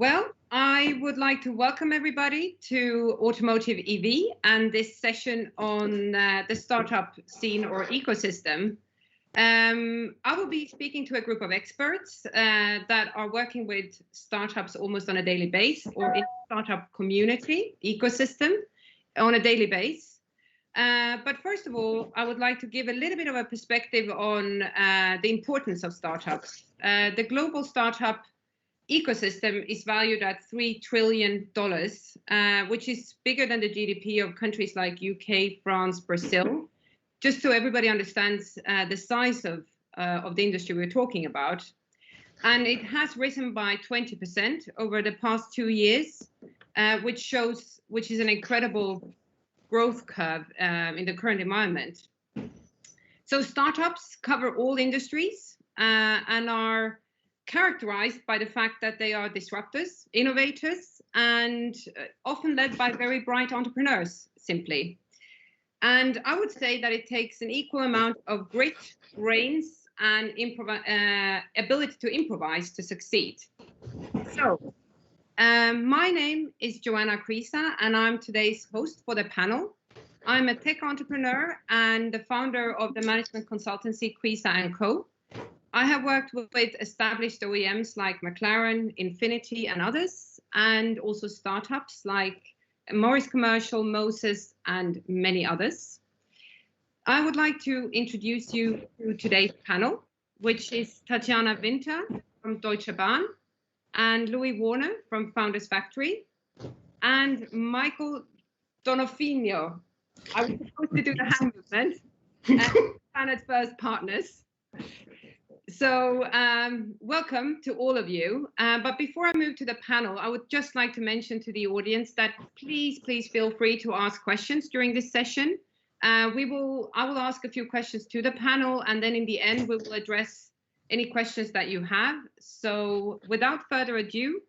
Well, I would like to welcome everybody to Automotive EV and this session on the startup scene or ecosystem. I will be speaking to a group of experts that are working with startups almost on a daily basis or in startup community ecosystem on a daily basis. But first of all, I would like to give a little bit of a perspective on the importance of startups. The global startup ecosystem is valued at $3 trillion, which is bigger than the GDP of countries like UK, France, Brazil. Just so everybody understands the size of the industry we're talking about. And it has risen by 20% over the past 2 years, which is an incredible growth curve in the current environment. So startups cover all industries and are characterized by the fact that they are disruptors, innovators, and often led by very bright entrepreneurs, simply. And I would say that it takes an equal amount of grit, brains, and ability to improvise to succeed. So, my name is Johanna, and I'm today's host for the panel. I'm a tech entrepreneur and the founder of the management consultancy Kriisa&Co. I have worked with established OEMs like McLaren, Infinity, and others, and also startups like Morris Commercial, Moses, and many others. I would like to introduce you to today's panel, which is Tatjana Winter from Deutsche Bahn, and Louis Warner from Founders Factory, and Michael Donofino. I was supposed to do the hand movement, and Planet First Partners. So welcome to all of you. But before I move to the panel, I would just like to mention to the audience that please feel free to ask questions during this session. I will ask a few questions to the panel, and then in the end, we will address any questions that you have. So without further ado,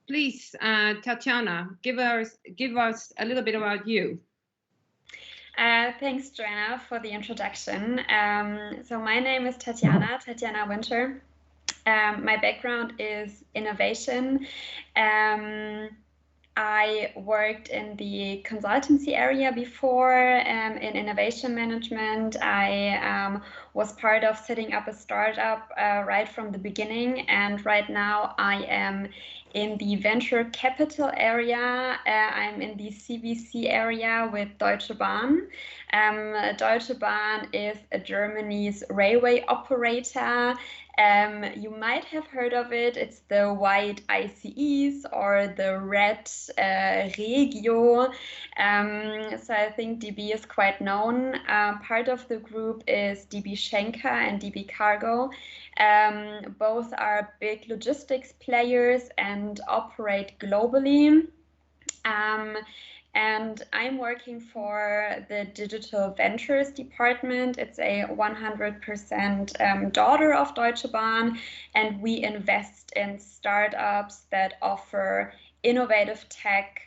please, Tatjana, give us a little bit about you. Thanks, Joanna, for the introduction. So my name is Tatjana Winter. My background is innovation. I worked in the consultancy area before in innovation management. I was part of setting up a startup right from the beginning, and right now I am in the venture capital area. I'm in the CVC area with Deutsche Bahn. Deutsche Bahn is Germany's railway operator. You might have heard of it. It's the white ICEs or the red Regio. So I think DB is quite known. Part of the group is DB Schenker and DB Cargo. Both are big logistics players and operate globally. And I'm working for the Digital Ventures department. It's a 100% daughter of Deutsche Bahn, and we invest in startups that offer innovative tech,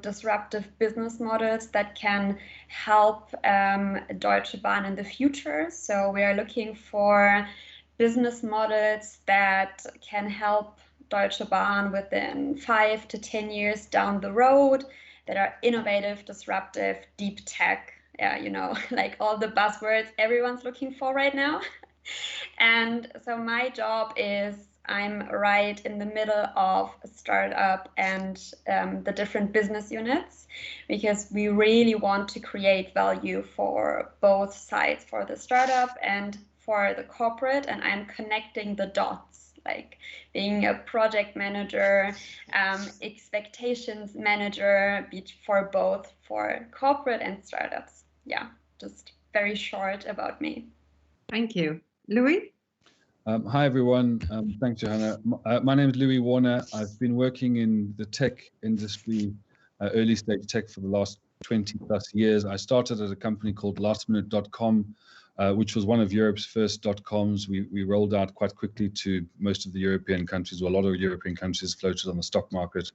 disruptive business models that can help Deutsche Bahn in the future. So we are looking for business models that can help Deutsche Bahn within 5 to 10 years down the road, that are innovative, disruptive, deep tech, you know, like all the buzzwords everyone's looking for right now. And so my job is I'm right in the middle of a startup and the different business units, because we really want to create value for both sides, for the startup and for the corporate, and I'm connecting the dots, like being a project manager, expectations manager for both for corporate and startups. Yeah, just very short about me. Thank you. Louis? Hi, everyone. Thanks, Johanna. My name is Louis Warner. I've been working in the tech industry, early stage tech, for the last 20 plus years. I started at a company called lastminute.com, which was one of Europe's first .coms. We rolled out quite quickly to most of the European countries, or a lot of European countries floated on the stock market.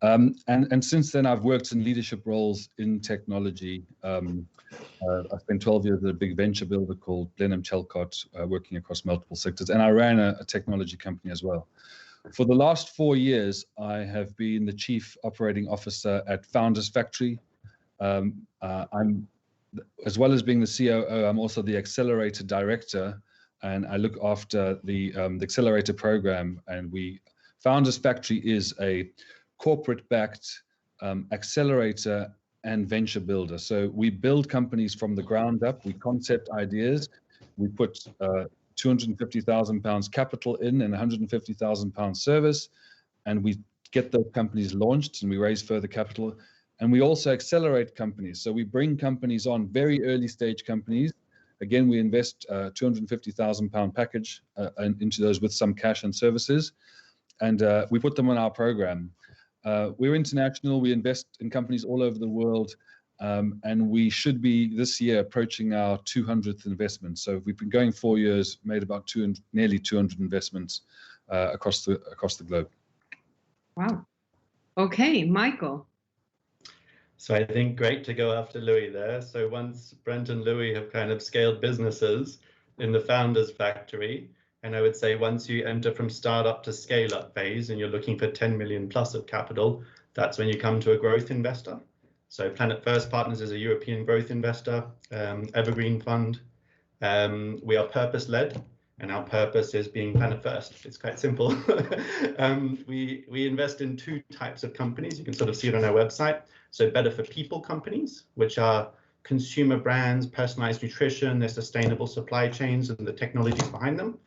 And since then, I've worked in leadership roles in technology. I spent 12 years at a big venture builder called Blenheim Chalcott, working across multiple sectors. And I ran a technology company as well. For the last 4 years, I have been the Chief Operating Officer at Founders Factory. I'm, as well as being the COO, I'm also the Accelerator Director, and I look after the Accelerator program. And Founders Factory is a corporate-backed accelerator and venture builder. So we build companies from the ground up. We concept ideas. We put 250,000 pounds capital in and 150,000 pounds service, and we get those companies launched and we raise further capital. And we also accelerate companies. So we bring companies on, very early stage companies. Again, we invest 250,000 pound package into those with some cash and services, and we put them on our program. We're international. We invest in companies all over the world, and we should be this year approaching our 200th investment. So we've been going 4 years, made about nearly 200 investments across the globe. Wow. Okay, Michael. So I think great to go after Louis there. So once Brent and Louis have kind of scaled businesses in the Founders Factory, and I would say once you enter from startup to scale up phase and you're looking for 10 million plus of capital, that's when you come to a growth investor. So Planet First Partners is a European growth investor, evergreen fund. We are purpose-led, and our purpose is being Planet First. It's quite simple. We invest in 2 types of companies. You can sort of see it on our website. So better for people companies, which are consumer brands, personalized nutrition, their sustainable supply chains and the technologies behind them.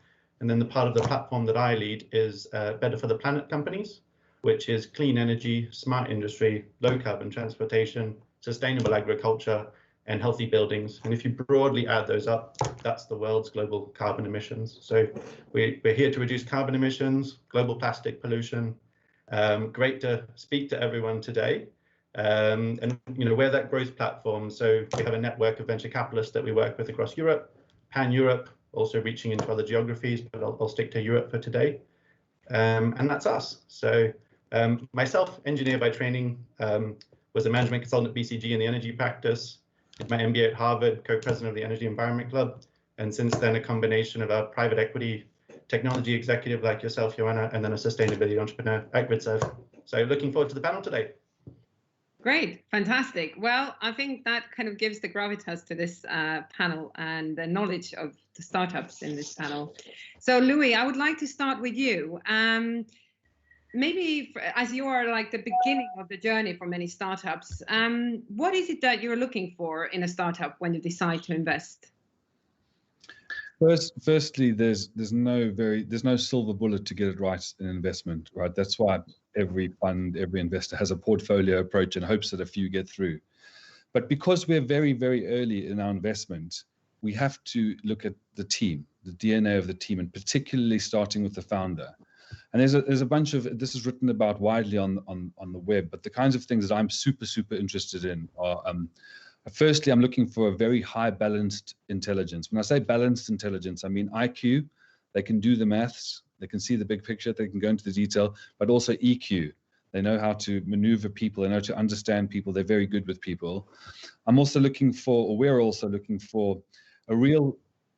And then the part of the platform that I lead is better for the planet companies, which is clean energy, smart industry, low carbon transportation, sustainable agriculture, and healthy buildings. And if you broadly add those up, that's the world's global carbon emissions. So we're here to reduce carbon emissions, global plastic pollution. Great to speak to everyone today. And we're that growth platform. So we have a network of venture capitalists that we work with across Europe, pan-Europe, also reaching into other geographies, but I'll stick to Europe for today. And that's us. So myself, engineer by training, was a management consultant at BCG in the energy practice, did my MBA at Harvard, co-president of the Energy Environment Club, and since then a combination of a private equity technology executive like yourself, Johanna, and then a sustainability entrepreneur at GridServe. So looking forward to the panel today. Great, fantastic. Well, I think that kind of gives the gravitas to this panel and the knowledge of the startups in this panel. So Louis, I would like to start with you. Maybe as you are like the beginning of the journey for many startups, what is it that you're looking for in a startup when you decide to invest? Firstly, there's no silver bullet to get it right in investment, right? That's why every fund, every investor has a portfolio approach and hopes that a few get through. But because we're very, very early in our investment, we have to look at the team, the DNA of the team, and particularly starting with the founder. And there's a bunch of, this is written about widely on the web, but the kinds of things that I'm super interested in are, firstly, I'm looking for a very high balanced intelligence. When I say balanced intelligence, I mean IQ. They can do the maths, they can see the big picture, they can go into the detail, but also EQ. They know how to maneuver people, they know to understand people, they're very good with people. I'm also looking for, or we're also looking for, a real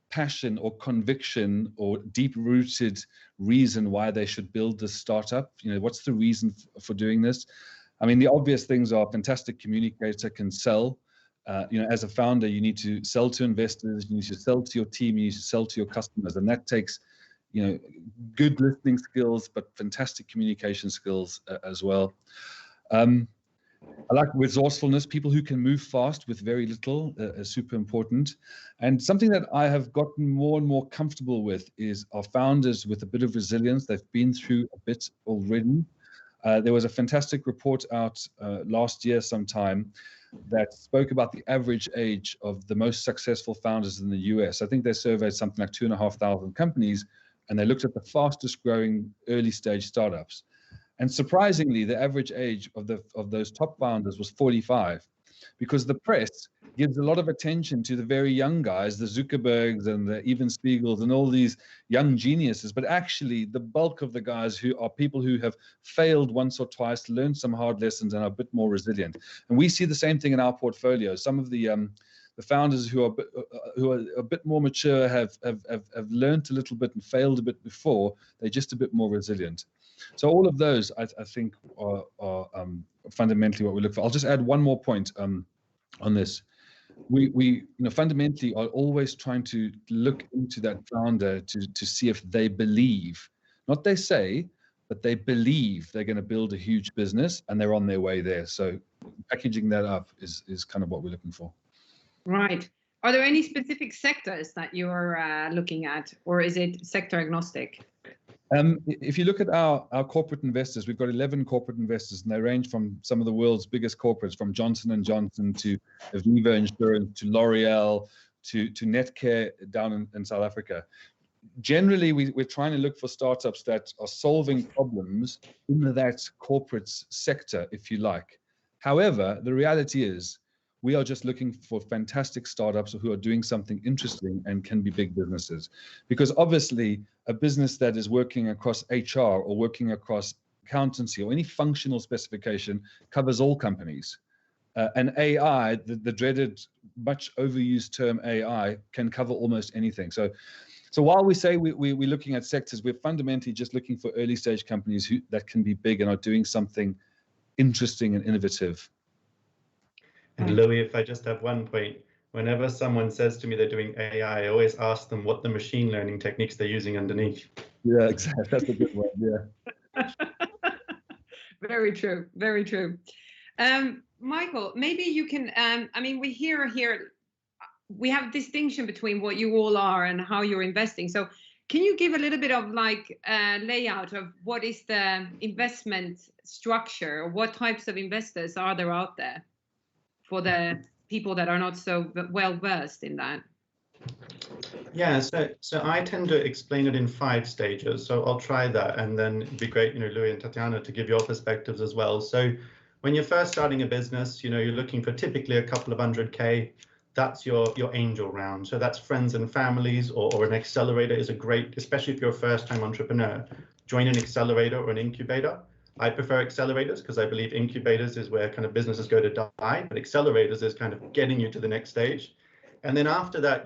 passion or conviction or deep-rooted reason why they should build this startup. What's the reason for doing this? I mean, the obvious things are fantastic communicator, can sell. As a founder, you need to sell to investors, you need to sell to your team, you need to sell to your customers, and that takes, good listening skills, but fantastic communication skills as well. I like resourcefulness. People who can move fast with very little is super important. And something that I have gotten more and more comfortable with is our founders with a bit of resilience. They've been through a bit already. There was a fantastic report out last year sometime that spoke about the average age of the most successful founders in the US. I think they surveyed something like 2,500 companies, and they looked at the fastest growing early stage startups. And surprisingly, the average age of those top founders was 45, because the press gives a lot of attention to the very young guys, the Zuckerbergs and the Even Spiegels and all these young geniuses. But actually, the bulk of the guys who are people who have failed once or twice, learned some hard lessons, and are a bit more resilient. And we see the same thing in our portfolio. Some of the the founders who are a bit more mature have learned a little bit and failed a bit before. They're just a bit more resilient. So all of those, I think, are fundamentally what we look for. I'll just add one more point on this. We fundamentally are always trying to look into that founder to see if they believe, not they say, but they believe they're going to build a huge business and they're on their way there. So packaging that up is kind of what we're looking for. Right. Are there any specific sectors that you're looking at, or is it sector agnostic? If you look at our corporate investors, we've got 11 corporate investors, and they range from some of the world's biggest corporates, from Johnson & Johnson to Aviva Insurance to L'Oreal to Netcare down in South Africa. Generally, we're trying to look for startups that are solving problems in that corporate sector, if you like. However, the reality is we are just looking for fantastic startups who are doing something interesting and can be big businesses. Because obviously, a business that is working across HR or working across accountancy or any functional specification covers all companies. And AI, the dreaded, much overused term AI, can cover almost anything. So while we say we're looking at sectors, we're fundamentally just looking for early stage companies that can be big and are doing something interesting and innovative. And Louis, if I just have one point, whenever someone says to me they're doing AI, I always ask them what the machine learning techniques they're using underneath. Yeah, exactly. That's a good one. Yeah. Very true. Very true. Michael, maybe you can, I mean, we we have distinction between what you all are and how you're investing. So can you give a little bit of like layout of what is the investment structure, or what types of investors are there out there for the people that are not so well versed in that? Yeah, so I tend to explain it in 5 stages. So I'll try that, and then it'd be great, Louis and Tatiana, to give your perspectives as well. So when you're first starting a business, you're looking for typically a couple of $100K. That's your angel round. So that's friends and families, or an accelerator is a great, especially if you're a first-time entrepreneur. Join an accelerator or an incubator. I prefer accelerators because I believe incubators is where kind of businesses go to die, but accelerators is kind of getting you to the next stage. And then after that,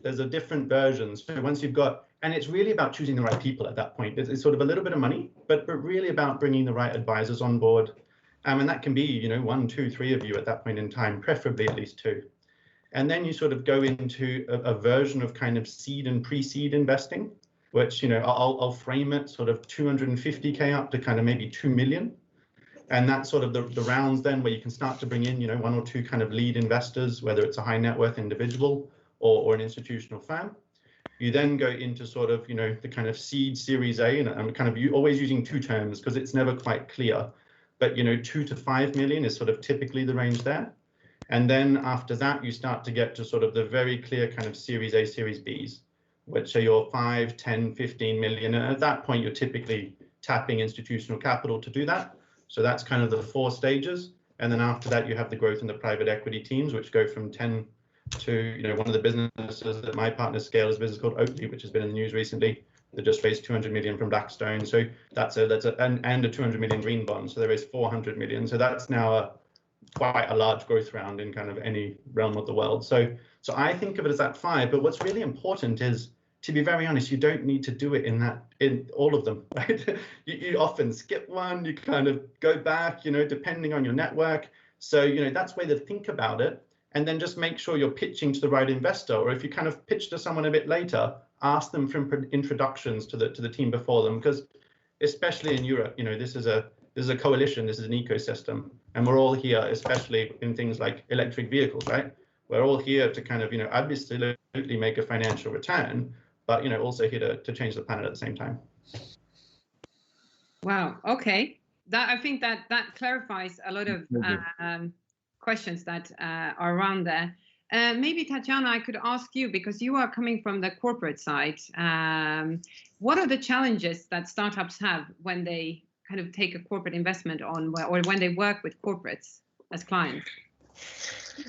there's a different version. So once you've got, and it's really about choosing the right people at that point. It's sort of a little bit of money, but really about bringing the right advisors on board. And that can be, 1, 2, 3 of you at that point in time, preferably at least 2. And then you sort of go into a version of kind of seed and pre-seed investing, which, I'll frame it sort of 250K up to kind of maybe 2 million. And that's sort of the rounds then where you can start to bring in, 1 or 2 kind of lead investors, whether it's a high net worth individual or an institutional firm. You then go into sort of, the kind of seed Series A, and I'm kind of always using 2 terms because it's never quite clear. But, 2 to 5 million is sort of typically the range there. And then after that, you start to get to sort of the very clear kind of Series A, Series Bs, which are your 5, 10, 15 million. And at that point, you're typically tapping institutional capital to do that. So that's kind of the 4 stages. And then after that, you have the growth in the private equity teams, which go from 10 to, one of the businesses that my partners scale is a business called Oakley, which has been in the news recently. They just raised 200 million from Blackstone. So that's a 200 million green bond. So they raised 400 million. So that's now quite a large growth round in kind of any realm of the world. So I think of it as that 5. But what's really important is, to be very honest, you don't need to do it in all of them, right? you often skip one, you kind of go back, depending on your network. So, that's way to think about it. And then just make sure you're pitching to the right investor. Or if you kind of pitch to someone a bit later, ask them for introductions to the team before them. Because especially in Europe, this is a coalition, this is an ecosystem. And we're all here, especially in things like electric vehicles, right? We're all here to kind of, obviously make a financial return, but also here to change the planet at the same time. Wow. Okay. I think that clarifies a lot of questions that are around there. Maybe Tatjana, I could ask you, because you are coming from the corporate side. What are the challenges that startups have when they kind of take a corporate investment on, or when they work with corporates as clients?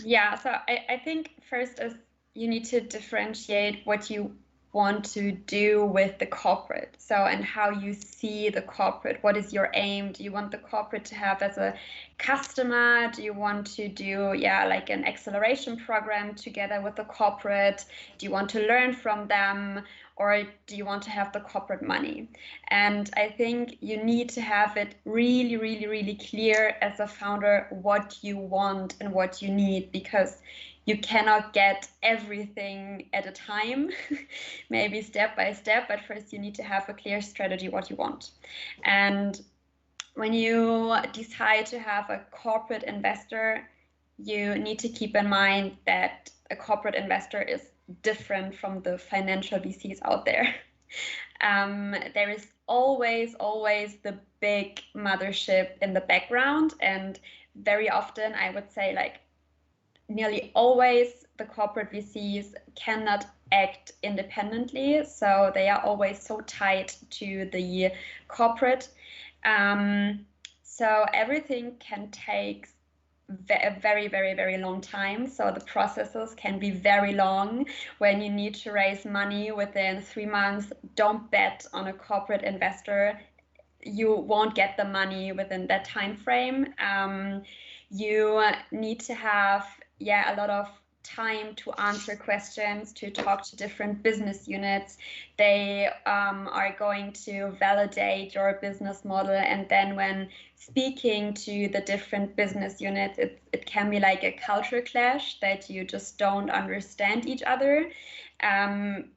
Yeah. So I think first is you need to differentiate what you want to do with the corporate. So, and how you see the corporate. What is your aim? Do you want the corporate to have as a customer? Do you want to do, like an acceleration program together with the corporate? Do you want to learn from them? Or do you want to have the corporate money? And I think you need to have it really, really, really clear as a founder what you want and what you need, because you cannot get everything at a time, maybe step by step, but first you need to have a clear strategy what you want. And when you decide to have a corporate investor, you need to keep in mind that a corporate investor is different from the financial VCs out there. There is always the big mothership in the background, and very often I would say like nearly always the corporate VCs cannot act independently, so they are always so tied to the corporate. So everything can take a very, very, very long time. So the processes can be very long. When you need to raise money within 3 months, don't bet on a corporate investor. You won't get the money within that time frame. You need to have a lot of time to answer questions, to talk to different business units. They are going to validate your business model, and then when speaking to the different business units, it can be like a culture clash that you just don't understand each other.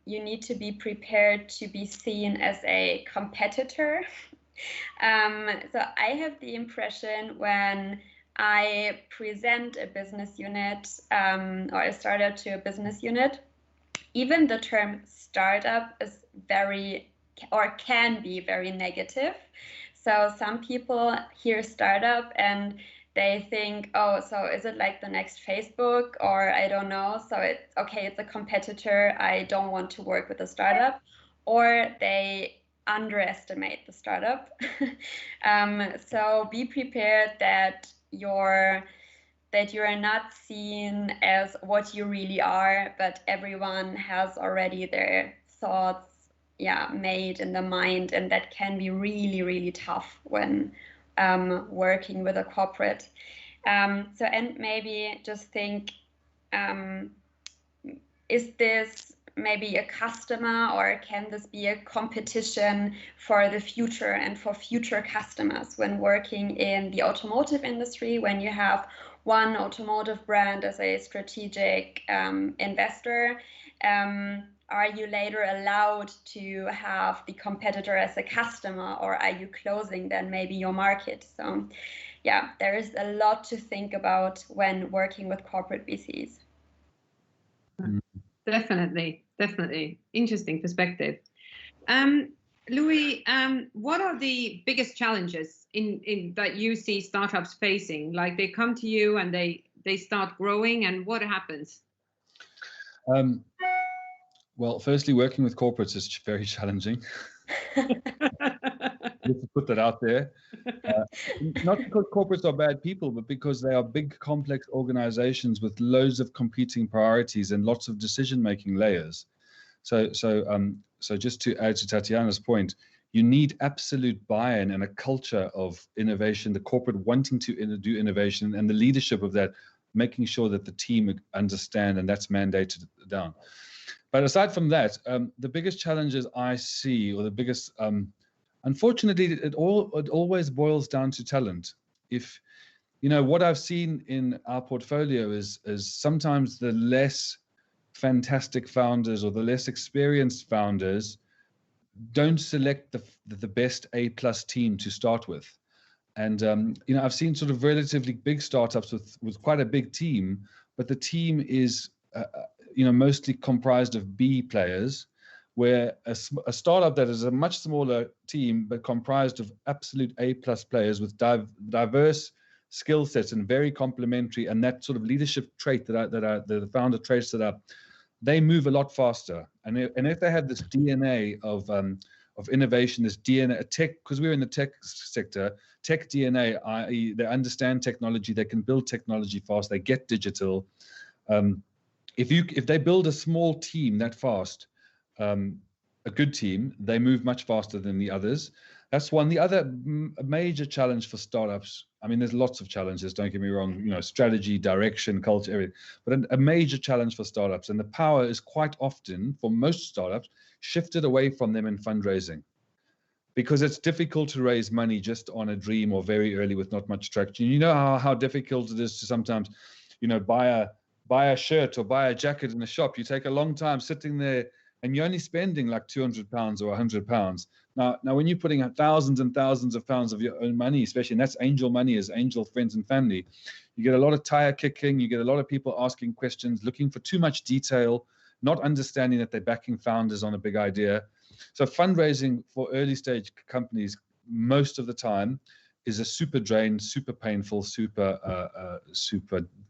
You need to be prepared to be seen as a competitor. So I have the impression when I present a business unit or a startup to a business unit, even the term startup is can be very negative. So some people hear startup and they think, oh, so is it like the next Facebook, or I don't know. So it's a competitor. I don't want to work with a startup, or they underestimate the startup. So be prepared that you're not seen as what you really are, but everyone has already their thoughts made in the mind, and that can be really, really tough when working with a corporate. So, and maybe just think, is this maybe a customer, or can this be a competition for the future and for future customers when working in the automotive industry? When you have one automotive brand as a strategic investor, are you later allowed to have the competitor as a customer, or are you closing then maybe your market? So there is a lot to think about when working with corporate VCs. Definitely. Interesting perspective. Louis, what are the biggest challenges in that you see startups facing? Like they come to you and they start growing, and what happens? Well, firstly, working with corporates is very challenging. Just to put that out there. Not because corporates are bad people, but because they are big, complex organizations with loads of competing priorities and lots of decision-making layers. So just to add to Tatjana's point, you need absolute buy-in and a culture of innovation, the corporate wanting to do innovation, and the leadership of that, making sure that the team understand, and that's mandated down. But aside from that, the biggest challenges I see, or the biggest, unfortunately, it always boils down to talent. If, what I've seen in our portfolio is sometimes the less fantastic founders or the less experienced founders don't select the best A+ team to start with. And, I've seen sort of relatively big startups with quite a big team, but the team is, mostly comprised of B players, where a startup that is a much smaller team, but comprised of absolute A+ players with diverse skill sets and very complementary, and that sort of leadership trait that the founder traits it up, they move a lot faster. And if they have this DNA of innovation, this DNA tech, because we're in the tech sector, tech DNA, i.e. they understand technology, they can build technology fast, they get digital. If they build a small team that fast, a good team, they move much faster than the others. That's one. The other major challenge for startups, I mean, there's lots of challenges, don't get me wrong, strategy, direction, culture, everything. But a major challenge for startups, and the power is quite often, for most startups, shifted away from them in fundraising. Because it's difficult to raise money just on a dream or very early with not much traction. You know how difficult it is to sometimes, buy a shirt or buy a jacket in a shop. You take a long time sitting there, and you're only spending like £200 or £100. Now, when you're putting out thousands and thousands of pounds of your own money, especially, and that's angel money, as angel friends and family, you get a lot of tire kicking. You get a lot of people asking questions, looking for too much detail, not understanding that they're backing founders on a big idea. So fundraising for early stage companies most of the time is a super drain, super painful, super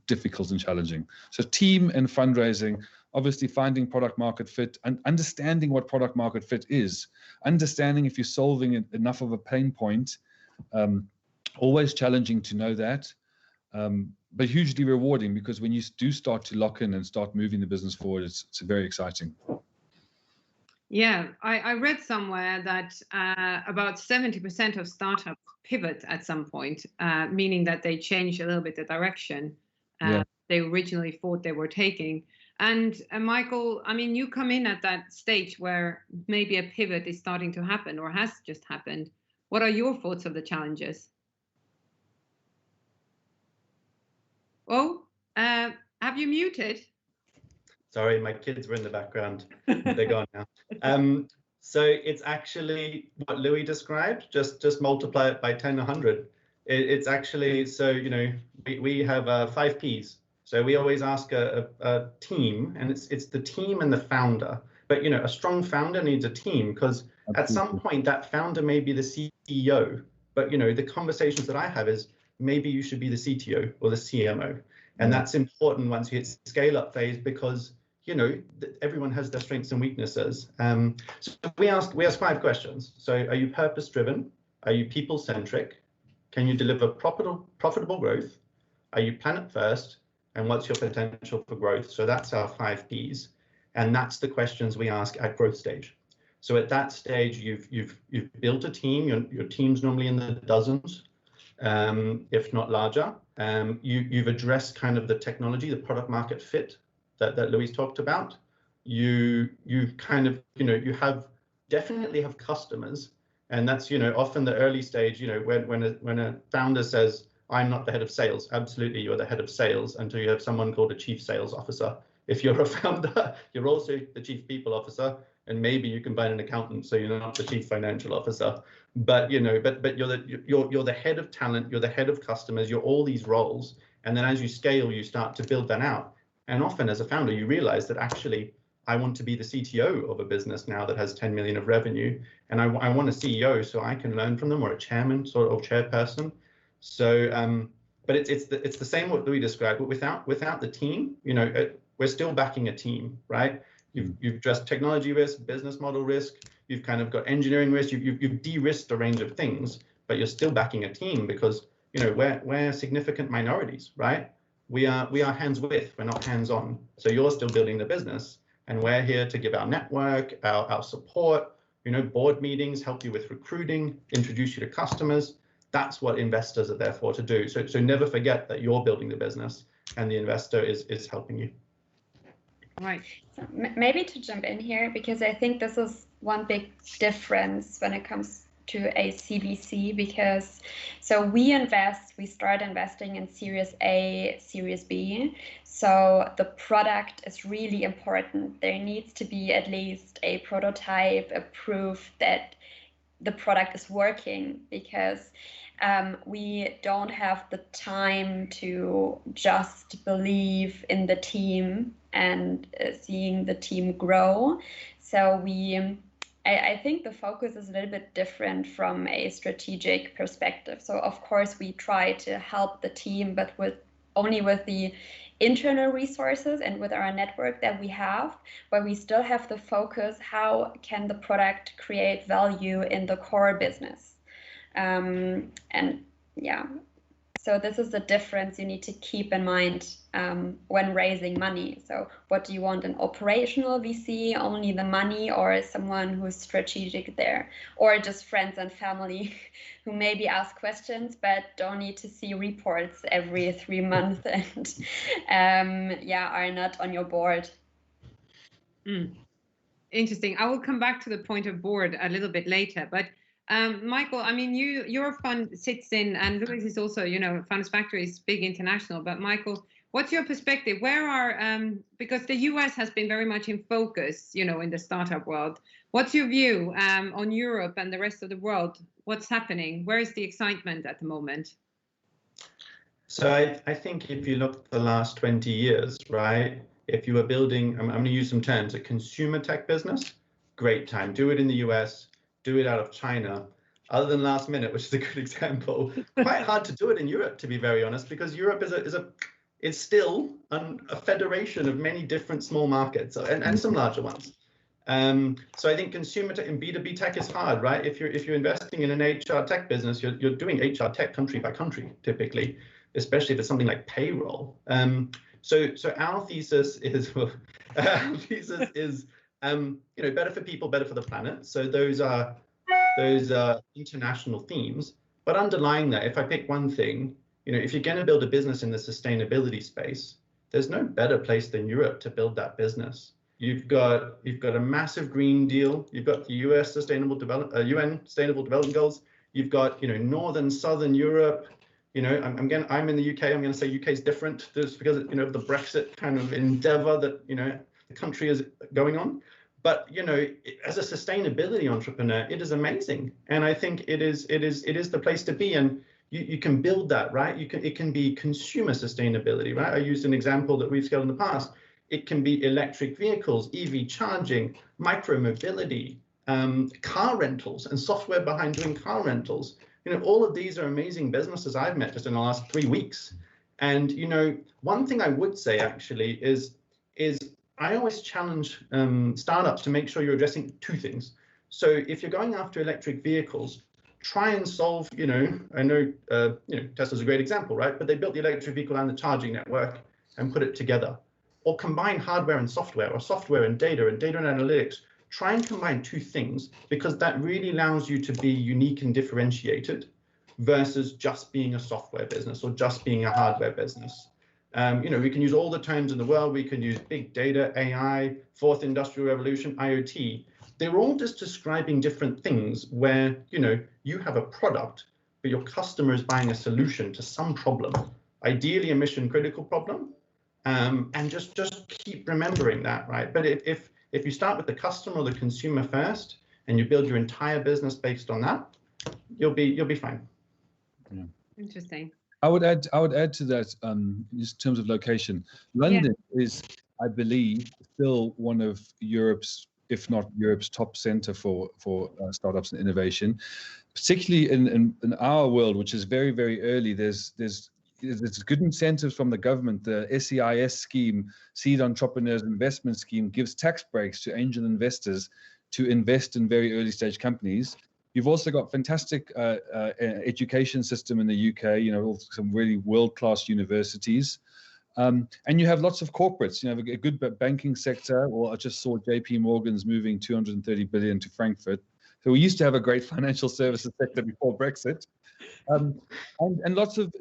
difficult and challenging. So team and fundraising, obviously finding product market fit and understanding what product market fit is, understanding if you're solving enough of a pain point, always challenging to know that, but hugely rewarding, because when you do start to lock in and start moving the business forward, it's very exciting. Yeah, I read somewhere that about 70% of startups pivot at some point, meaning that they change a little bit the direction they originally thought they were taking. And Michael, I mean, you come in at that stage where maybe a pivot is starting to happen or has just happened. What are your thoughts of the challenges? Oh, have you muted? Sorry, my kids were in the background. They're gone now. So it's actually what Louis described, just multiply it by 10, 100. It's actually, so, we have 5 Ps. So we always ask a team, and it's the team and the founder. But, a strong founder needs a team, because at some point that founder may be the CEO. But, the conversations that I have is maybe you should be the CTO or the CMO. And that's important once you hit scale up phase, because everyone has their strengths and weaknesses. So we ask 5 questions. So are you purpose driven? Are you people centric? Can you deliver profitable growth? Are you planet first? And what's your potential for growth? So that's our 5 Ps. And that's the questions we ask at growth stage. So at that stage, you've built a team. Your team's normally in the dozens, if not larger. You've addressed kind of the technology, the product market fit that Louis talked about. You kind of, you definitely have customers, and that's, often the early stage, when a founder says, I'm not the head of sales, absolutely you're the head of sales until you have someone called a chief sales officer. If you're a founder, you're also the chief people officer, and maybe you combine an accountant, so you're not the chief financial officer. But but you're the head of talent, you're the head of customers, you're all these roles, and then as you scale, you start to build that out. And often as a founder, you realize that actually, I want to be the CTO of a business now that has 10 million of revenue, and I want a CEO so I can learn from them, or a chairman sort of chairperson. So, but it's the same what Louis described, but without the team, we're still backing a team, right? You've addressed technology risk, business model risk, you've kind of got engineering risk, you've de-risked a range of things, but you're still backing a team, because we're significant minorities, right? We are hands with, we're not hands on. So you're still building the business, and we're here to give our network, our support, board meetings, help you with recruiting, introduce you to customers. That's what investors are there for to do. So never forget that you're building the business and the investor is helping you. Right. So maybe to jump in here, because I think this is one big difference when it comes to a CVC, because so we start investing in Series A, Series B. So the product is really important. There needs to be at least a prototype, a proof that the product is working, because we don't have the time to just believe in the team and seeing the team grow. So I think the focus is a little bit different from a strategic perspective. So of course we try to help the team, but only with the internal resources and with our network that we have, but we still have the focus, how can the product create value in the core business? And yeah, So this is the difference you need to keep in mind when raising money. So what do you want, an operational VC, only the money, or someone who's strategic there, or just friends and family who maybe ask questions but don't need to see reports every 3 months and are not on your board. Interesting. I will come back to the point of board a little bit later, but Michael, I mean, your fund sits in, and Louis is also, Funds Factory is big international, but Michael, what's your perspective? Where are, because the US has been very much in focus, in the startup world. What's your view on Europe and the rest of the world? What's happening? Where is the excitement at the moment? So I think if you look at the last 20 years, right, if you were building, I'm going to use some terms, a consumer tech business, great time. Do it in the US, do it out of China. Other than last minute, which is a good example, quite hard to do it in Europe, to be very honest, because Europe is still a federation of many different small markets and some larger ones. So I think consumer tech and B2B tech is hard, right? If you're investing in an HR tech business, you're doing HR tech country by country, typically, especially if it's something like payroll. So our thesis is better for people, better for the planet. So those are international themes. But underlying that, if I pick one thing, if you're going to build a business in the sustainability space, there's no better place than Europe to build that business. You've got a massive Green Deal. You've got the UN Sustainable Development Goals. You've got Northern Southern Europe. I'm in the UK. I'm going to say UK is different just because of the Brexit kind of endeavor that the country is going on. But as a sustainability entrepreneur, it is amazing, and I think it is the place to be. And you can build that, right? It can be consumer sustainability, right? I used an example that we've scaled in the past. It can be electric vehicles, EV charging, micro mobility, car rentals, and software behind doing car rentals. All of these are amazing businesses I've met just in the last 3 weeks. And one thing I would say actually is I always challenge startups to make sure you're addressing two things. So if you're going after electric vehicles, try and solve, I know, Tesla's a great example, right? But they built the electric vehicle and the charging network and put it together. Or combine hardware and software, or software and data and analytics. Try and combine two things, because that really allows you to be unique and differentiated versus just being a software business or just being a hardware business. We can use all the terms in the world. We can use big data, AI, fourth industrial revolution, IoT. They're all just describing different things where, you have a product, but your customer is buying a solution to some problem, ideally a mission critical problem. And just keep remembering that, right? But if you start with the customer or the consumer first, and you build your entire business based on that, you'll be fine. Yeah. Interesting. I would add to that, in terms of location. London is, I believe, still one of Europe's, if not Europe's, top center for startups and innovation, particularly in our world, which is very, very early. There's good incentives from the government. The SEIS scheme, Seed Entrepreneurs Investment Scheme, gives tax breaks to angel investors to invest in very early stage companies. You've also got fantastic education system in the UK, some really world-class universities. And you have lots of corporates, a good banking sector. Well, I just saw JP Morgan's moving 230 billion to Frankfurt. So we used to have a great financial services sector before Brexit. And lots of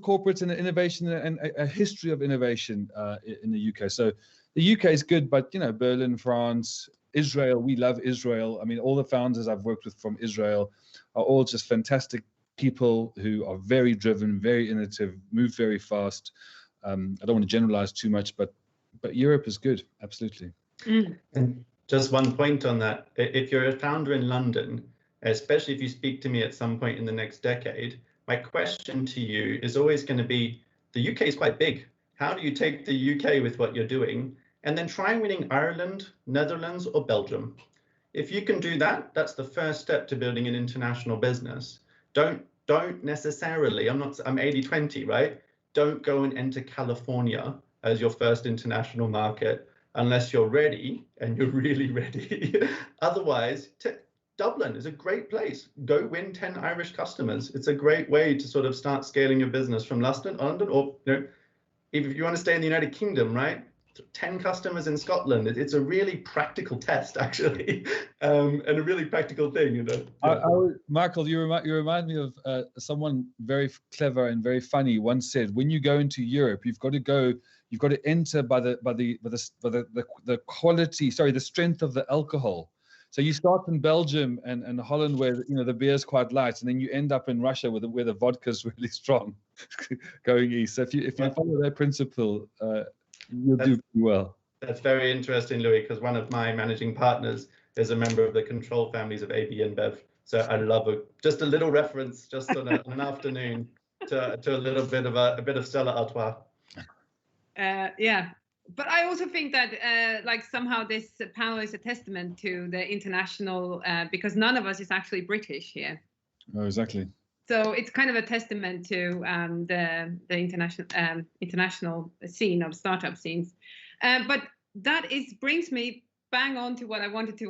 corporates and innovation and a history of innovation in the UK. So the UK is good, but Berlin, France, Israel, we love Israel. I mean, all the founders I've worked with from Israel are all just fantastic people who are very driven, very innovative, move very fast. I don't want to generalize too much, but Europe is good, absolutely. And just one point on that: if you're a founder in London, especially if you speak to me at some point in the next decade, my question to you is always going to be, the UK is quite big. How do you take the UK with what you're doing? And then try winning Ireland, Netherlands, or Belgium. If you can do that, that's the first step to building an international business. Don't necessarily, I'm 80-20, right? Don't go and enter California as your first international market unless you're ready, and you're really ready. Otherwise, Dublin is a great place. Go win 10 Irish customers. It's a great way to sort of start scaling your business from London, or if you want to stay in the United Kingdom, right? 10 customers in Scotland. It's a really practical test, actually, and a really practical thing, Yeah. Michael, you remind me of someone very clever and very funny once said, when you go into Europe, you've got to enter by the quality, sorry, the strength of the alcohol. So you start in Belgium and Holland, where the beer is quite light, and then you end up in Russia where the vodka is really strong, going east. So if you follow that principle, you'll do pretty well. That's very interesting, Louis, because one of my managing partners is a member of the control families of AB InBev. So I love just a little reference, just on an afternoon, to a bit of Stella Artois. Yeah. But I also think that somehow this panel is a testament to the international, because none of us is actually British here. Oh, exactly. So it's kind of a testament to the international scene of startup scenes. But that brings me bang on to what I wanted to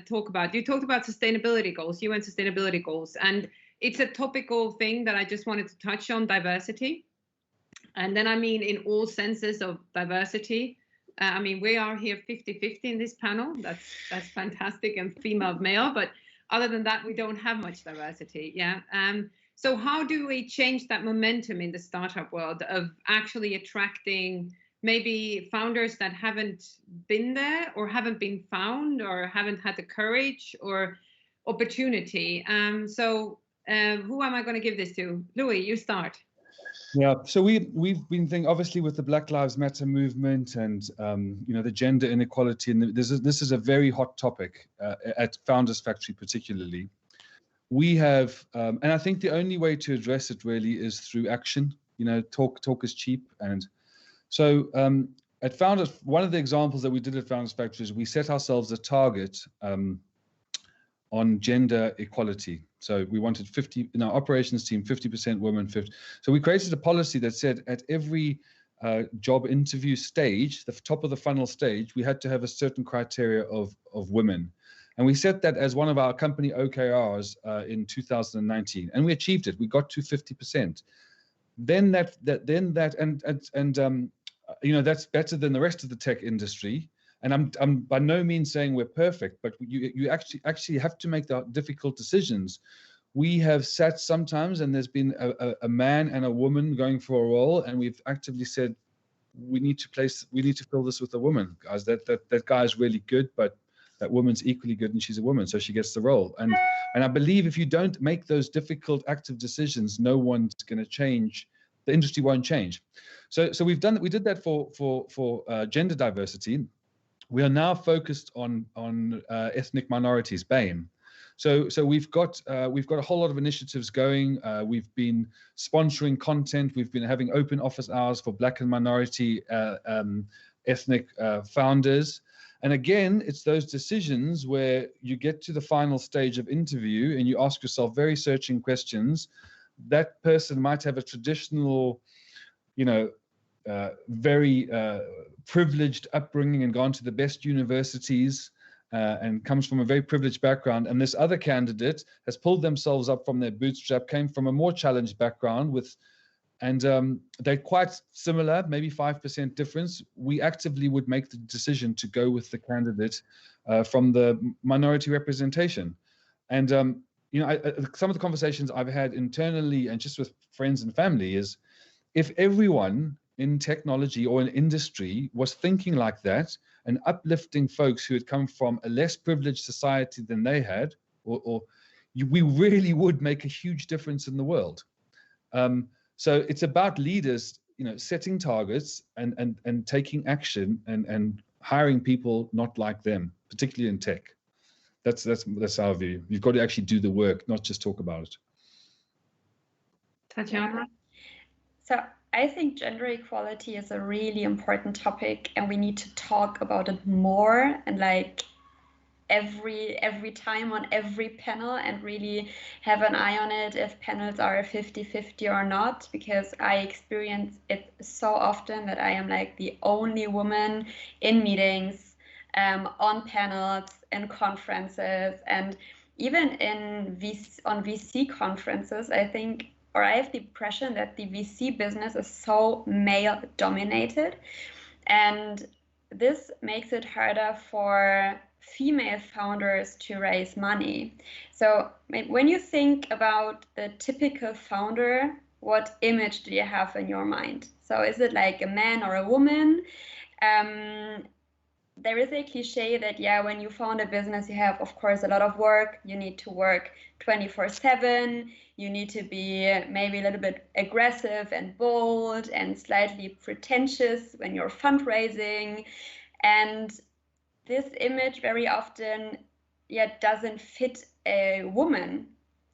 talk about. You talked about sustainability goals, UN sustainability goals, and it's a topical thing that I just wanted to touch on, diversity. And then I mean in all senses of diversity. I mean, we are here 50-50 in this panel. That's fantastic, and female male. But other than that, we don't have much diversity. Yeah. So how do we change that momentum in the startup world of actually attracting maybe founders that haven't been there or haven't been found or haven't had the courage or opportunity? So who am I going to give this to? Louis, you start. Yeah, so we've been thinking, obviously, with the Black Lives Matter movement and the gender inequality, and this is a very hot topic at Founders Factory particularly. We have, and I think the only way to address it really is through action. Talk is cheap, and so at Founders, one of the examples that we did at Founders Factory is we set ourselves a target on gender equality. So we wanted 50 in our operations team, 50% women, 50. So we created a policy that said at every job interview stage, the top of the funnel stage, we had to have a certain criteria of women. And we set that as one of our company OKRs in 2019, and we achieved it. We got to 50%. Then that's better than the rest of the tech industry. And I'm by no means saying we're perfect, but you actually have to make the difficult decisions. We have sat sometimes, and there's been a man and a woman going for a role, and we've actively said we need to fill this with a woman, guys. That guy is really good, but that woman's equally good, and she's a woman, so she gets the role. And I believe if you don't make those difficult, active decisions, no one's going to change. The industry won't change. So we did that for gender diversity. We are now focused on ethnic minorities, BAME. So we've got a whole lot of initiatives going. We've been sponsoring content. We've been having open office hours for Black and minority ethnic founders. And again, it's those decisions where you get to the final stage of interview and you ask yourself very searching questions. That person might have a traditional, very privileged upbringing and gone to the best universities and comes from a very privileged background. And this other candidate has pulled themselves up from their bootstrap, came from a more challenged background and they're quite similar, maybe 5% difference. We actively would make the decision to go with the candidate from the minority representation. And some of the conversations I've had internally and just with friends and family is if everyone in technology or in industry was thinking like that and uplifting folks who had come from a less privileged society than they had, we really would make a huge difference in the world. So it's about leaders, setting targets and taking action and hiring people not like them, particularly in tech. That's our view. You've got to actually do the work, not just talk about it. Tatjana? So I think gender equality is a really important topic, and we need to talk about it more and every time on every panel, and really have an eye on it if panels are 50-50 or not, because I experience it so often that I am the only woman in meetings, on panels, in conferences, and even on VC conferences, I think, or I have the impression that the VC business is so male dominated, and this makes it harder for female founders to raise money. So when you think about the typical founder, what image do you have in your mind? So is it like a man or a woman? There is a cliche that, yeah, when you found a business, you have, of course, a lot of work. You need to work 24/7. You need to be maybe a little bit aggressive and bold and slightly pretentious when you're fundraising. And this image very often, doesn't fit a woman,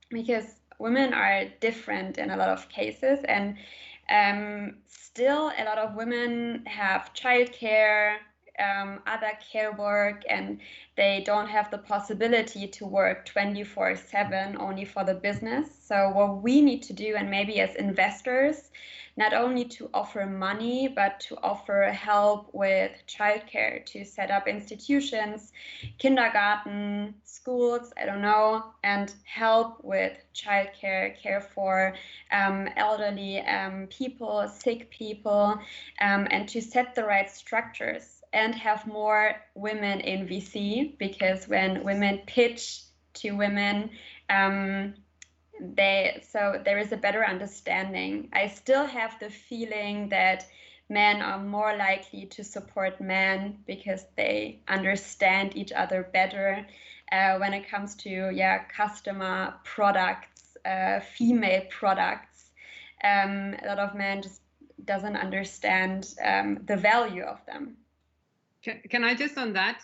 because women are different in a lot of cases. And still, a lot of women have childcare, other care work, and they don't have the possibility to work 24/7 only for the business. So what we need to do, and maybe as investors, not only to offer money, but to offer help with childcare, to set up institutions, kindergarten, schools, I don't know, and help with childcare, care for elderly people, sick people, and to set the right structures and have more women in VC, because when women pitch to women, so there is a better understanding. I still have the feeling that men are more likely to support men because they understand each other better when it comes to customer products, female products. A lot of men just doesn't understand the value of them. Can I just on that?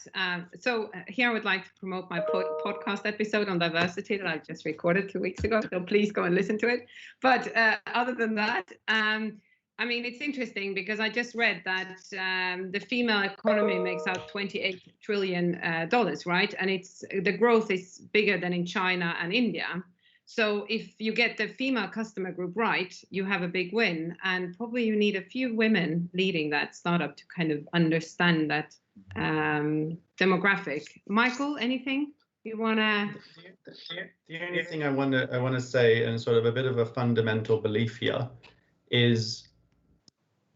So here I would like to promote my podcast episode on diversity that I just recorded 2 weeks ago. So please go and listen to it. But other than that, I mean, it's interesting because I just read that the female economy makes out $28 trillion, right? And the growth is bigger than in China and India. So if you get the female customer group right, you have a big win. And probably you need a few women leading that startup to kind of understand that demographic. Michael, anything you want to? The only thing I want to say, and sort of a bit of a fundamental belief here, is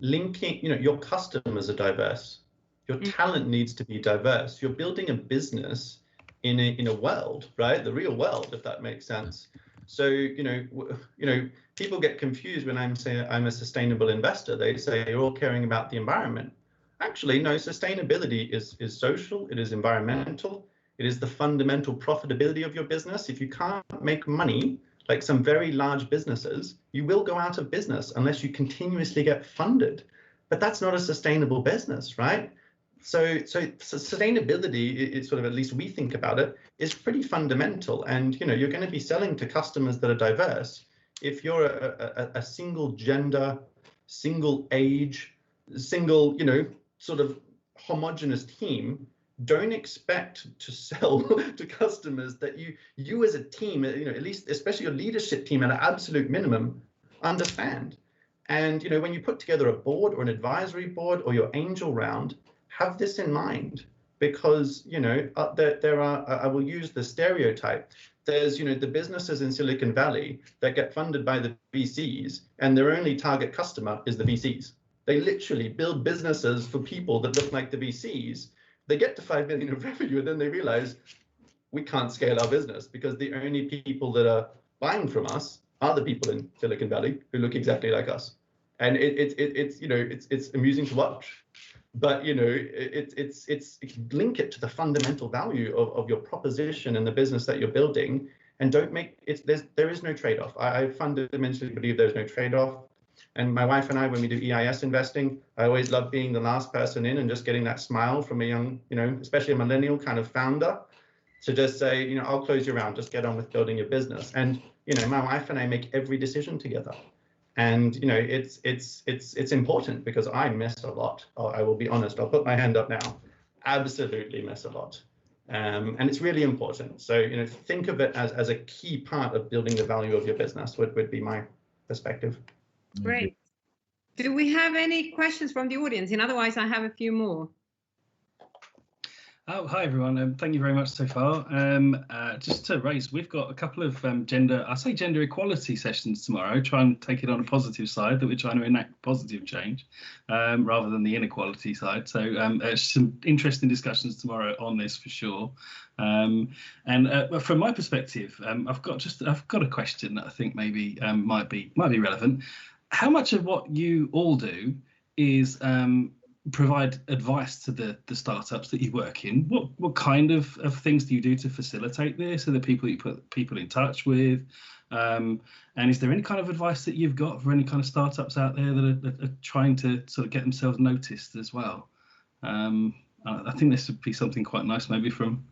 linking, your customers are diverse. Your talent needs to be diverse. You're building a business in a world, right? The real world, if that makes sense. So, people get confused when I'm saying I'm a sustainable investor. They say you're all caring about the environment. Actually, no, sustainability is social, it is environmental, it is the fundamental profitability of your business. If you can't make money, like some very large businesses, you will go out of business unless you continuously get funded. But that's not a sustainable business, right? So sustainability is sort of, at least we think about it, is pretty fundamental. And you're going to be selling to customers that are diverse. If you're a single gender, single age, single sort of homogenous team, don't expect to sell to customers that you as a team, at least especially your leadership team at an absolute minimum, understand. And when you put together a board or an advisory board or your angel round, have this in mind, because there are, I will use the stereotype, there's the businesses in Silicon Valley that get funded by the VCs and their only target customer is the VCs. They literally build businesses for people that look like the VCs. They get to 5 million of revenue and then they realize we can't scale our business because the only people that are buying from us are the people in Silicon Valley who look exactly like us. And it's amusing to watch. But it's link it to the fundamental value of your proposition and the business that you're building, and don't make it. There is no trade-off. I fundamentally believe there's no trade-off. And my wife and I, when we do EIS investing, I always love being the last person in and just getting that smile from a young, especially a millennial kind of founder, to just say, I'll close you around, just get on with building your business. And my wife and I make every decision together. And it's important because I miss a lot. I will be honest. I'll put my hand up now. Absolutely miss a lot, and it's really important. So think of it as a key part of building the value of your business. Would be my perspective. Great. Do we have any questions from the audience? And otherwise, I have a few more. Oh, hi everyone. Thank you very much so far. Just to raise, we've got a couple of gender equality sessions tomorrow. Try and take it on a positive side, that we're trying to enact positive change rather than the inequality side. So some interesting discussions tomorrow on this for sure. And from my perspective, I've got a question that I think maybe might be relevant. How much of what you all do is provide advice to the startups that you work in? What kind of things do you do to facilitate this? Are the people you put people in touch with? And is there any kind of advice that you've got for any kind of startups out there that are trying to sort of get themselves noticed as well? I think this would be something quite nice maybe from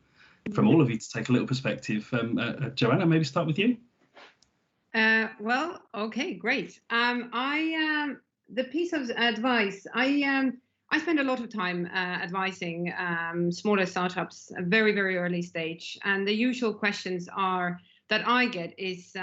all of you to take a little perspective. Johanna, maybe start with you. Well, okay, great. The piece of advice, I spend a lot of time advising smaller startups, a very, very early stage. And the usual questions that I get is,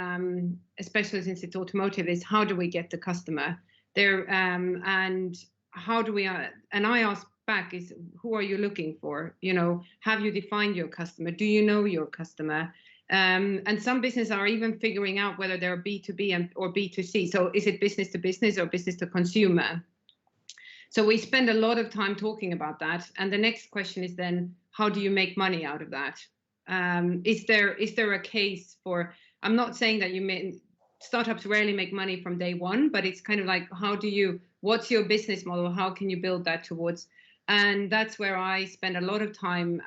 especially since it's automotive, is how do we get the customer there? And how do we, and I ask back is, who are you looking for? You know, have you defined your customer? Do you know your customer? And some businesses are even figuring out whether they're B2B or B2C. So is it business to business or business to consumer? So we spend a lot of time talking about that. And the next question is then, how do you make money out of that? Is there a case for, I'm not saying that startups rarely make money from day one, but it's kind of like, what's your business model? How can you build that towards? And that's where I spend a lot of time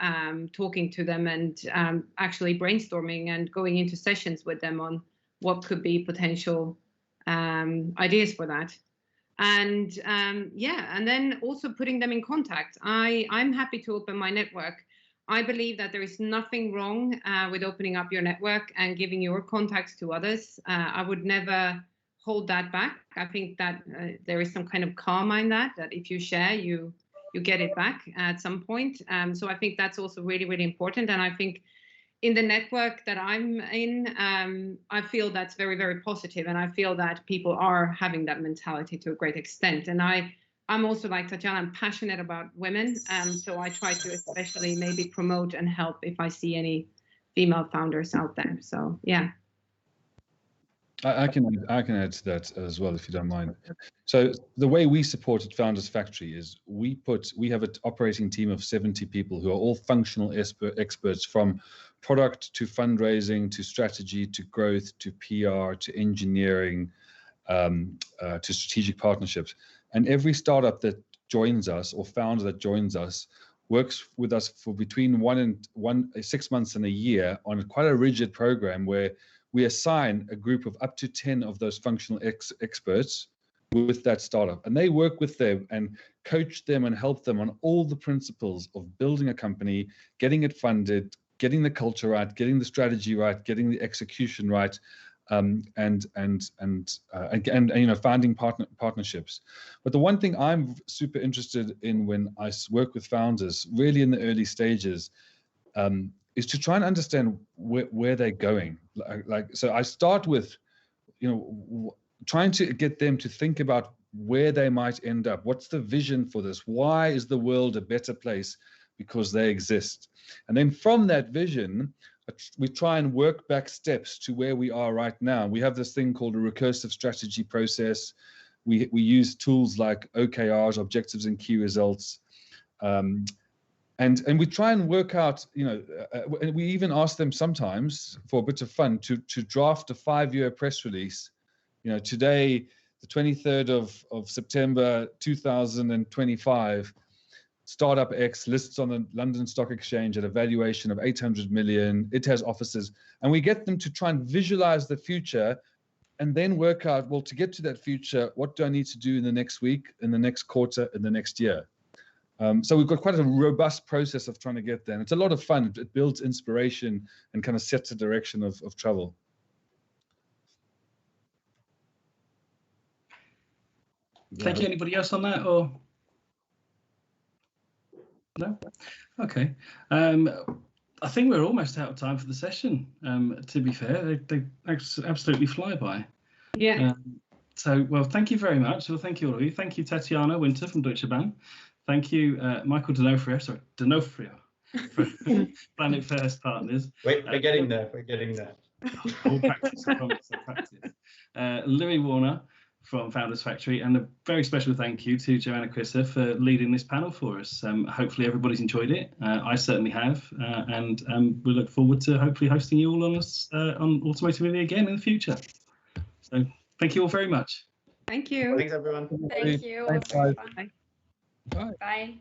talking to them and actually brainstorming and going into sessions with them on what could be potential ideas for that. And and then also putting them in contact. I'm happy to open my network. I believe that there is nothing wrong with opening up your network and giving your contacts to others. I would never hold that back. I think that there is some kind of karma in that if you share, you get it back at some point. So I think that's also really, really important. And I think in the network that I'm in, I feel that's very, very positive, and I feel that people are having that mentality to a great extent. And I'm also, like Tatjana, I'm passionate about women, so I try to especially maybe promote and help if I see any female founders out there. So yeah. I can add to that as well, if you don't mind. So the way we supported Founders Factory is we have an operating team of 70 people who are all functional experts, from product to fundraising to strategy to growth to PR to engineering to strategic partnerships. And every startup that joins us or founder that joins us works with us for between 6 months and a year on quite a rigid program where we assign a group of up to 10 of those functional experts with that startup. And they work with them and coach them and help them on all the principles of building a company, getting it funded, getting the culture right, getting the strategy right, getting the execution right, and finding partnerships. But the one thing I'm super interested in when I work with founders, really in the early stages, is to try and understand where they're going. So I start with, trying to get them to think about where they might end up. What's the vision for this? Why is the world a better place? Because they exist. And then from that vision, we try and work back steps to where we are right now. We have this thing called a recursive strategy process. We use tools like OKRs, objectives and key results. And we try and work out, and we even ask them sometimes for a bit of fun to draft a 5-year press release. Today, the 23rd of September 2025, Startup X lists on the London Stock Exchange at a valuation of 800 million. It has offices. And we get them to try and visualize the future and then work out, well, to get to that future, what do I need to do in the next week, in the next quarter, in the next year? So we've got quite a robust process of trying to get there. And it's a lot of fun. It builds inspiration and kind of sets a direction of travel. Thank you. Anybody else on that, or no? Okay. I think we're almost out of time for the session. To be fair, they absolutely fly by. Yeah. So, well, thank you very much. Well, thank you all of you. Thank you, Tatjana Winter from Deutsche Bahn. Thank you, Michael D'Onofrio Planet First partners. Wait, we're getting there. We're getting there. All practice, I promise, all practice. Louis Warner from Founders Factory, and a very special thank you to Johanna Kriisa for leading this panel for us. Hopefully everybody's enjoyed it. I certainly have, and we look forward to hopefully hosting you all on Automotive EV again in the future. So thank you all very much. Thank you. Thanks, everyone. Thank you. Thanks, It was very guys. fun. Bye. Bye.